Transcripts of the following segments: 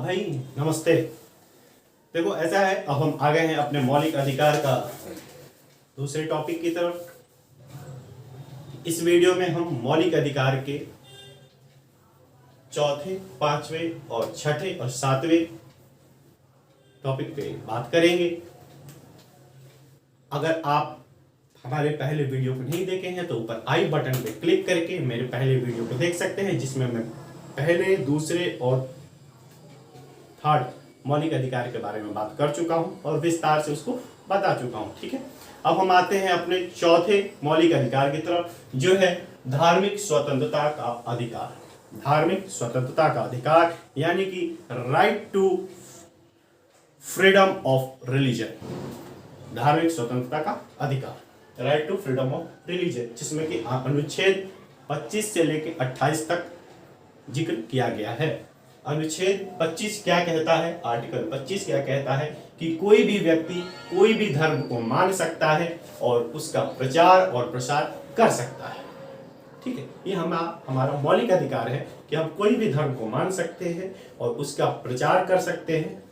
भाई नमस्ते। देखो ऐसा है, अब हम आ गए हैं अपने मौलिक अधिकार का दूसरे टॉपिक की तरफ। इस वीडियो में हम मौलिक अधिकार के चौथे, पांचवें और छठे और सातवें टॉपिक पे बात करेंगे। अगर आप हमारे पहले वीडियो को नहीं देखे हैं तो ऊपर आई बटन पे क्लिक करके मेरे पहले वीडियो को देख सकते हैं, जिसमें मैं पहले, दूसरे और थर्ड मौलिक अधिकार के बारे में बात कर चुका हूं और विस्तार से उसको बता चुका हूं। ठीक है, अब हम आते हैं अपने चौथे मौलिक अधिकार की तरफ, जो है धार्मिक स्वतंत्रता का अधिकार। धार्मिक स्वतंत्रता का अधिकार यानी कि right to freedom of religion. धार्मिक स्वतंत्रता का अधिकार, right to freedom of religion, जिसमें कि अनुच्छेद 25 से लेकर 28 तक जिक्र किया गया है। अनुच्छेद 25 क्या कहता है, आर्टिकल 25 क्या कहता है कि कोई भी व्यक्ति कोई भी धर्म को मान सकता है और उसका प्रचार और प्रसार कर सकता है। ठीक है, ये हमारा मौलिक अधिकार है कि हम कोई भी धर्म को मान सकते हैं और उसका प्रचार कर सकते हैं।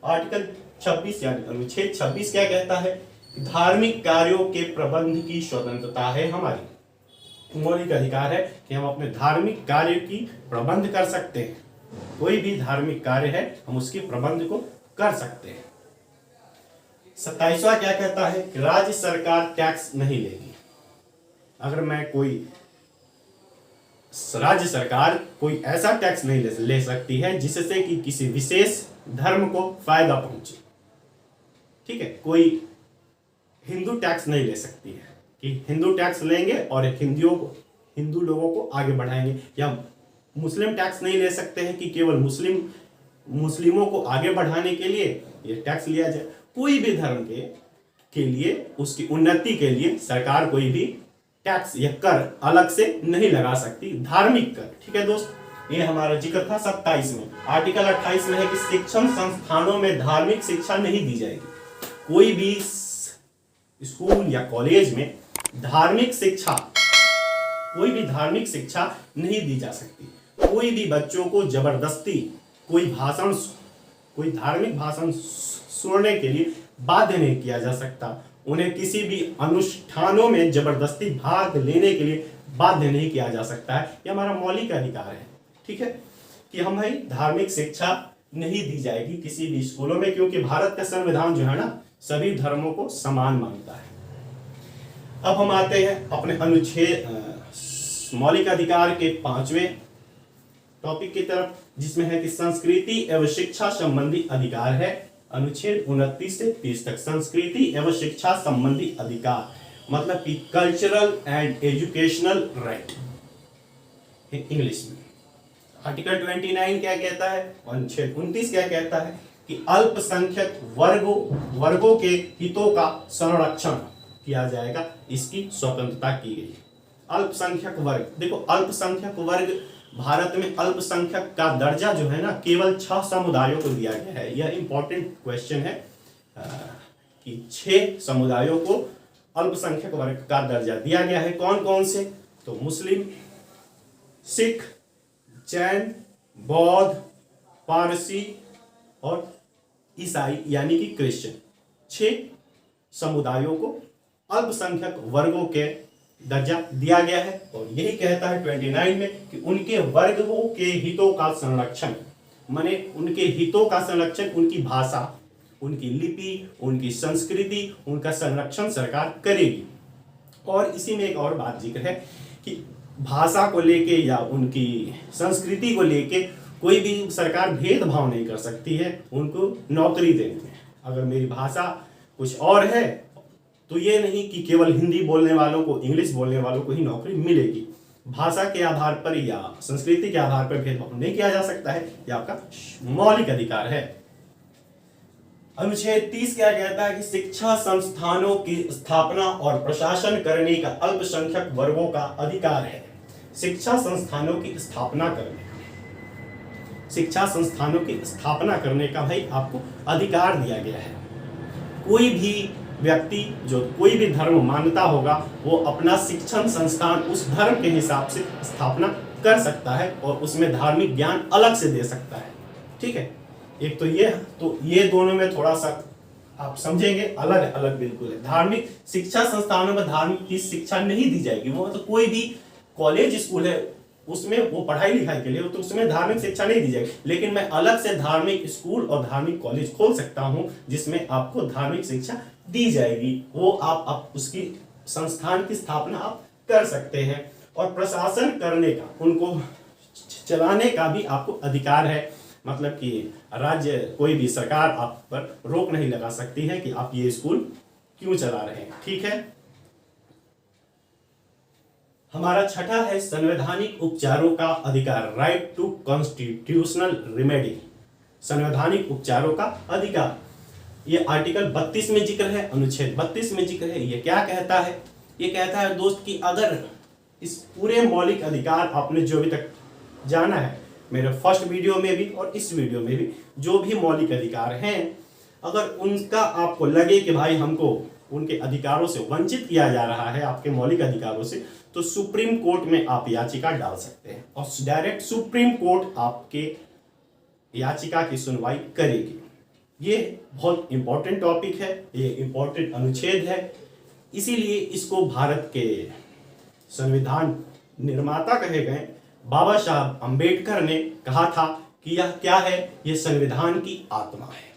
आर्टिकल 26 यानी अनुच्छेद 26 क्या कहता है, धार्मिक कार्यों के प्रबंध की स्वतंत्रता है। हमारी मौलिक अधिकार है कि हम अपने धार्मिक कार्य की प्रबंध कर सकते हैं। कोई भी धार्मिक कार्य है हम उसके प्रबंध को कर सकते हैं। 27वां क्या कहता है कि राज्य सरकार टैक्स नहीं लेगी। अगर मैं कोई राज्य सरकार कोई ऐसा टैक्स नहीं ले सकती है जिससे कि किसी विशेष धर्म को फायदा पहुंचे। ठीक है, कोई हिंदू टैक्स नहीं ले सकती है कि हिंदू टैक्स लेंगे और हिंदू लोगों को आगे बढ़ाएंगे, या मुस्लिम टैक्स नहीं ले सकते हैं कि केवल मुस्लिमों को आगे बढ़ाने के लिए ये टैक्स लिया जाए। कोई भी धर्म के लिए, उसकी उन्नति के लिए सरकार कोई भी टैक्स या कर अलग से नहीं लगा सकती, धार्मिक कर। ठीक है दोस्त, ये हमारा जिक्र था 27 में। आर्टिकल 28 में है कि शिक्षण संस्थानों में धार्मिक शिक्षा नहीं दी जाएगी। कोई भी स्कूल या कॉलेज में कोई भी धार्मिक शिक्षा नहीं दी जा सकती। कोई भी बच्चों को जबरदस्ती कोई धार्मिक भाषण सुनने के लिए बाध्य नहीं किया जा सकता। उन्हें किसी भी अनुष्ठानों में जबरदस्ती भाग लेने के लिए बाध्य नहीं किया जा सकता है। यह हमारा मौलिक अधिकार है। ठीक है, कि हम भाई धार्मिक शिक्षा नहीं दी जाएगी किसी भी स्कूलों में, क्योंकि भारत का संविधान जो है ना, सभी धर्मों को समान मानता है। अब हम आते हैं अपने अनुच्छेद मौलिक अधिकार के 5वें टॉपिक की तरफ, जिसमें है कि संस्कृति एवं शिक्षा संबंधी अधिकार है। अनुच्छेद 29 से 30 तक संस्कृति एवं शिक्षा संबंधी अधिकार, मतलब कि cultural and educational right English में। आर्टिकल 29 क्या कहता है, अनुच्छेद 29 क्या कहता है कि अल्पसंख्यक वर्गों के हितों का संरक्षण किया जाएगा, इसकी स्वतंत्रता की गई। अल्पसंख्यक वर्ग, देखो अल्पसंख्यक वर्ग, भारत में अल्पसंख्यक का दर्जा जो है ना, केवल 6 समुदायों को दिया गया है। यह इंपॉर्टेंट क्वेश्चन है कि 6 समुदायों को अल्पसंख्यक वर्ग का दर्जा दिया गया है। कौन कौन से, तो मुस्लिम, सिख, जैन, बौद्ध, पारसी और ईसाई यानी कि क्रिश्चियन। 6 समुदायों को अल्पसंख्यक वर्गों के दर्जा दिया गया है। और यही कहता है 29 में कि उनके वर्गों के हितों का संरक्षण, माने उनके हितों का संरक्षण, उनकी भाषा, उनकी लिपि, उनकी संस्कृति, उनका संरक्षण सरकार करेगी। और इसी में एक और बात जिक्र है कि भाषा को लेके या उनकी संस्कृति को लेके कोई भी सरकार भेदभाव नहीं कर सकती है उनको नौकरी देने में। अगर मेरी भाषा कुछ और है तो ये नहीं कि केवल हिंदी बोलने वालों को, इंग्लिश बोलने वालों को ही नौकरी मिलेगी। भाषा के आधार पर या संस्कृति के आधार पर भेदभाव नहीं किया जा सकता है। यह आपका मौलिक अधिकार है। अनुच्छेद 30 क्या कहता है कि शिक्षा संस्थानों की स्थापना और प्रशासन करने का अल्पसंख्यक वर्गों का अधिकार है। शिक्षा संस्थानों की स्थापना करने का भाई आपको अधिकार दिया गया है। कोई भी व्यक्ति जो कोई भी धर्म मानता होगा वो अपना शिक्षण संस्थान उस धर्म के हिसाब से स्थापना कर सकता है और उसमें धार्मिक ज्ञान अलग से दे सकता है। ठीक है, एक तो ये दोनों में थोड़ा सा आप समझेंगे अलग अलग बिल्कुल है। धार्मिक शिक्षा संस्थानों में धार्मिक की शिक्षा नहीं दी जाएगी। वो मतलब कोई भी कॉलेज स्कूल है उसमें वो पढ़ाई लिखाई के लिए, तो उसमें धार्मिक शिक्षा नहीं दी जाएगी। लेकिन मैं अलग से धार्मिक स्कूल और धार्मिक कॉलेज खोल सकता हूं जिसमें आपको धार्मिक शिक्षा दी जाएगी। वो आप उसकी संस्थान की स्थापना आप कर सकते हैं। और प्रशासन करने का, उनको चलाने का भी आपको अधिकार है। मतलब कि राज्य, कोई भी सरकार आप पर रोक नहीं लगा सकती है कि आप ये स्कूल क्यों चला रहे हैं। ठीक है, हमारा छठा है संवैधानिक उपचारों का अधिकार, राइट टू कॉन्स्टिट्यूशनल रेमेडी। संवैधानिक उपचारों का अधिकार, ये आर्टिकल 32 में जिक्र है, अनुच्छेद 32 में जिक्र है। ये क्या कहता है? ये कहता है दोस्त कि अगर इस पूरे मौलिक अधिकार आपने जो अभी तक जाना है, मेरे फर्स्ट वीडियो में भी और इस वीडियो में भी, जो भी मौलिक अधिकार हैं, अगर उनका आपको लगे कि भाई हमको उनके अधिकारों से वंचित किया जा रहा है, आपके मौलिक अधिकारों से, तो सुप्रीम कोर्ट में आप याचिका डाल सकते हैं और डायरेक्ट सुप्रीम कोर्ट आपके याचिका की सुनवाई करेगी। ये बहुत इंपॉर्टेंट टॉपिक है, ये इंपॉर्टेंट अनुच्छेद है। इसीलिए इसको भारत के संविधान निर्माता कहे गए बाबा साहब अंबेडकर ने कहा था कि यह क्या है? यह संविधान की आत्मा है,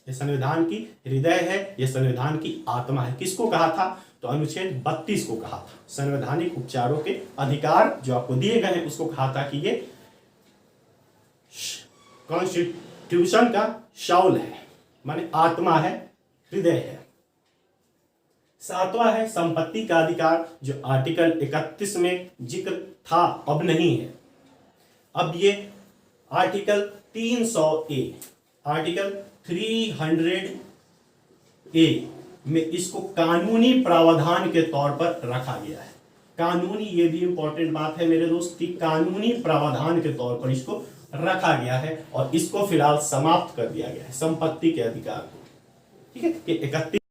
यह संविधान की हृदय है, यह संविधान की आत्मा है। किसको कहा था? तो अनुच्छेद 32 को कहा था। संवैधानिक उपचारों के अधिकार जो आपको दिए गए हैं उसको कहा था कि ये कॉन्स्टिट्यूशन का शाउल है, माने आत्मा है, हृदय है। सातवां है संपत्ति का अधिकार, जो आर्टिकल 31 में जिक्र था, अब नहीं है। अब ये आर्टिकल 300A, आर्टिकल 300A में इसको कानूनी प्रावधान के तौर पर रखा गया है। कानूनी, ये भी इंपॉर्टेंट बात है मेरे दोस्त कि कानूनी प्रावधान के तौर पर इसको रखा गया है और इसको फिलहाल समाप्त कर दिया गया है, संपत्ति के अधिकार को। ठीक है, कि 31